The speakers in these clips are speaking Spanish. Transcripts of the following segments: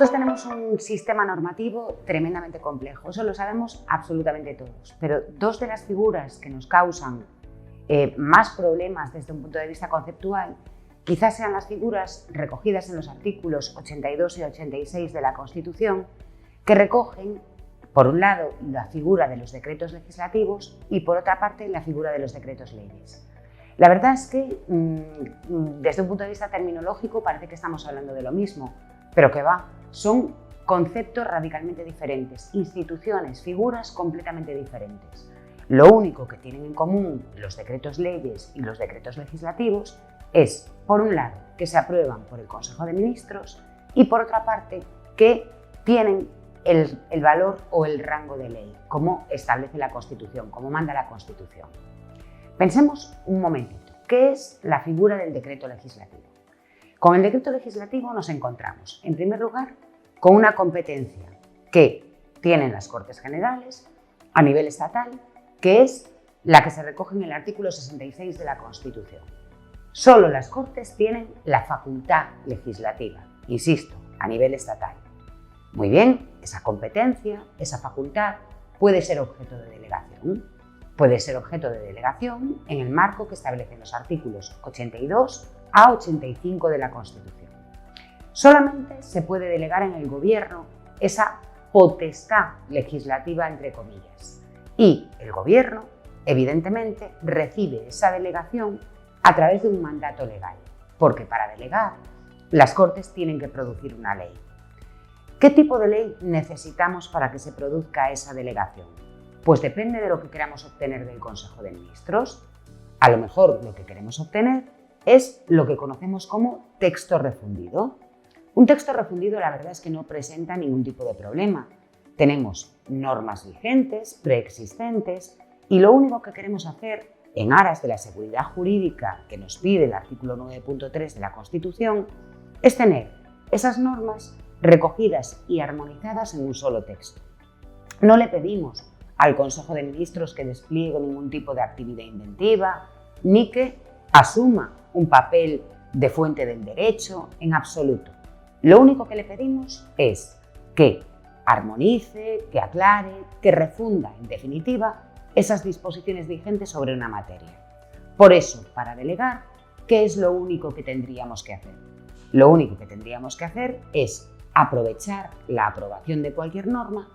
Nosotros tenemos un sistema normativo tremendamente complejo, eso lo sabemos absolutamente todos, pero dos de las figuras que nos causan más problemas desde un punto de vista conceptual quizás sean las figuras recogidas en los artículos 82 y 86 de la Constitución, que recogen, por un lado, la figura de los decretos legislativos y, por otra parte, la figura de los decretos leyes. La verdad es que, desde un punto de vista terminológico, parece que estamos hablando de lo mismo, pero que va, son conceptos radicalmente diferentes, instituciones, figuras completamente diferentes. Lo único que tienen en común los decretos leyes y los decretos legislativos es, por un lado, que se aprueban por el Consejo de Ministros y, por otra parte, que tienen el valor o el rango de ley, como establece la Constitución, como manda la Constitución. Pensemos un momentito, ¿qué es la figura del decreto legislativo? Con el decreto legislativo nos encontramos, en primer lugar, con una competencia que tienen las Cortes Generales a nivel estatal, que es la que se recoge en el artículo 66 de la Constitución. Solo las Cortes tienen la facultad legislativa, insisto, a nivel estatal. Muy bien, esa competencia, esa facultad puede ser objeto de delegación. Puede ser objeto de delegación en el marco que establecen los artículos 82 a 85 de la Constitución. Solamente se puede delegar en el Gobierno esa potestad legislativa, entre comillas. Y el Gobierno, evidentemente, recibe esa delegación a través de un mandato legal, porque para delegar, las Cortes tienen que producir una ley. ¿Qué tipo de ley necesitamos para que se produzca esa delegación? Pues depende de lo que queramos obtener del Consejo de Ministros. A lo mejor lo que queremos obtener es lo que conocemos como texto refundido. Un texto refundido, la verdad es que no presenta ningún tipo de problema. Tenemos normas vigentes, preexistentes, y lo único que queremos hacer, en aras de la seguridad jurídica que nos pide el artículo 9.3 de la Constitución, es tener esas normas recogidas y armonizadas en un solo texto. No le pedimos al Consejo de Ministros que despliegue ningún tipo de actividad inventiva, ni que asuma un papel de fuente del derecho, en absoluto. Lo único que le pedimos es que armonice, que aclare, que refunda, en definitiva, esas disposiciones vigentes sobre una materia. Por eso, para delegar, ¿qué es lo único que tendríamos que hacer? Lo único que tendríamos que hacer es aprovechar la aprobación de cualquier norma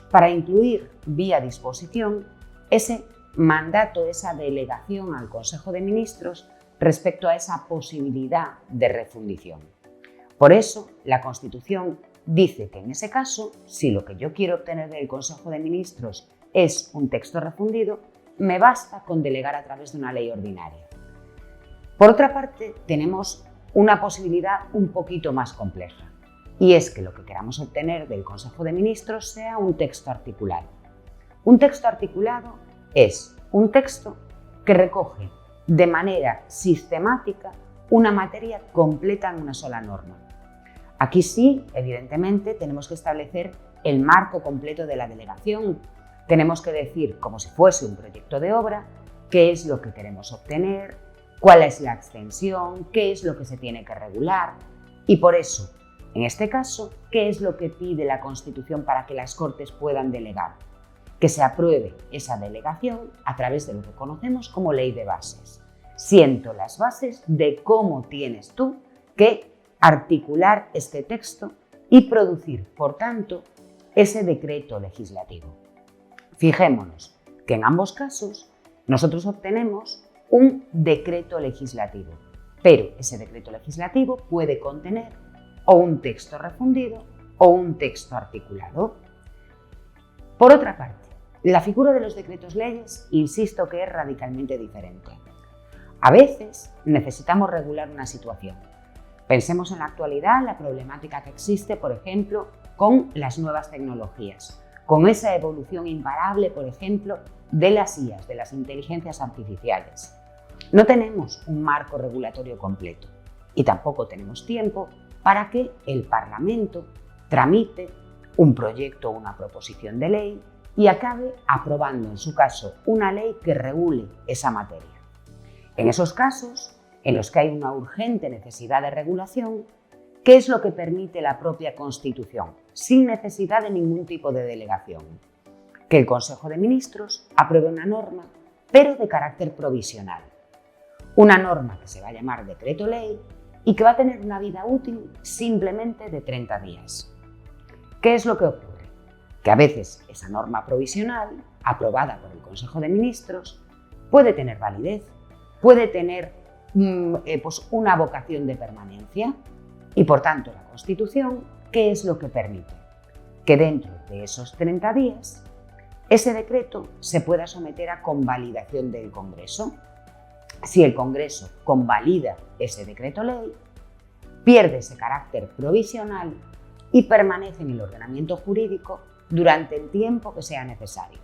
para incluir vía disposición ese mandato, esa delegación al Consejo de Ministros respecto a esa posibilidad de refundición. Por eso, la Constitución dice que en ese caso, si lo que yo quiero obtener del Consejo de Ministros es un texto refundido, me basta con delegar a través de una ley ordinaria. Por otra parte, tenemos una posibilidad un poquito más compleja, y es que lo que queramos obtener del Consejo de Ministros sea un texto articulado. Un texto articulado es un texto que recoge de manera sistemática una materia completa en una sola norma. Aquí sí, evidentemente, tenemos que establecer el marco completo de la delegación. Tenemos que decir, como si fuese un proyecto de obra, qué es lo que queremos obtener, cuál es la extensión, qué es lo que se tiene que regular y por eso, en este caso, ¿qué es lo que pide la Constitución para que las Cortes puedan delegar? Que se apruebe esa delegación a través de lo que conocemos como ley de bases. Siento las bases de cómo tienes tú que articular este texto y producir, por tanto, ese decreto legislativo. Fijémonos que en ambos casos nosotros obtenemos un decreto legislativo, pero ese decreto legislativo puede contener o un texto refundido o un texto articulado. Por otra parte, la figura de los decretos leyes, insisto que es radicalmente diferente. A veces necesitamos regular una situación. Pensemos en la actualidad la problemática que existe, por ejemplo, con las nuevas tecnologías, con esa evolución imparable, por ejemplo, de las IAs, de las inteligencias artificiales. No tenemos un marco regulatorio completo y tampoco tenemos tiempo para que el Parlamento tramite un proyecto o una proposición de ley y acabe aprobando, en su caso, una ley que regule esa materia. En esos casos, en los que hay una urgente necesidad de regulación, ¿Qué es lo que permite la propia Constitución, sin necesidad de ningún tipo de delegación? Que el Consejo de Ministros apruebe una norma, pero de carácter provisional. Una norma que se va a llamar decreto ley y que va a tener una vida útil simplemente de 30 días. ¿Qué es lo que ocurre? Que a veces esa norma provisional, aprobada por el Consejo de Ministros, puede tener validez, puede tener una vocación de permanencia y, por tanto, la Constitución, ¿qué es lo que permite? Que dentro de esos 30 días ese decreto se pueda someter a convalidación del Congreso. Si el Congreso convalida ese decreto ley, pierde ese carácter provisional y permanece en el ordenamiento jurídico durante el tiempo que sea necesario,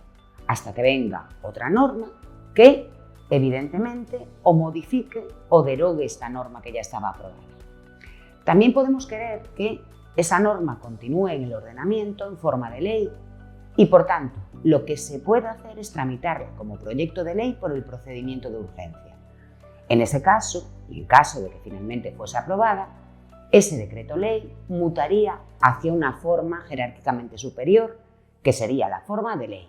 hasta que venga otra norma que, evidentemente, o modifique o derogue esta norma que ya estaba aprobada. También podemos querer que esa norma continúe en el ordenamiento en forma de ley y, por tanto, lo que se puede hacer es tramitarla como proyecto de ley por el procedimiento de urgencia. En ese caso, y en caso de que finalmente fuese aprobada, ese decreto ley mutaría hacia una forma jerárquicamente superior, que sería la forma de ley.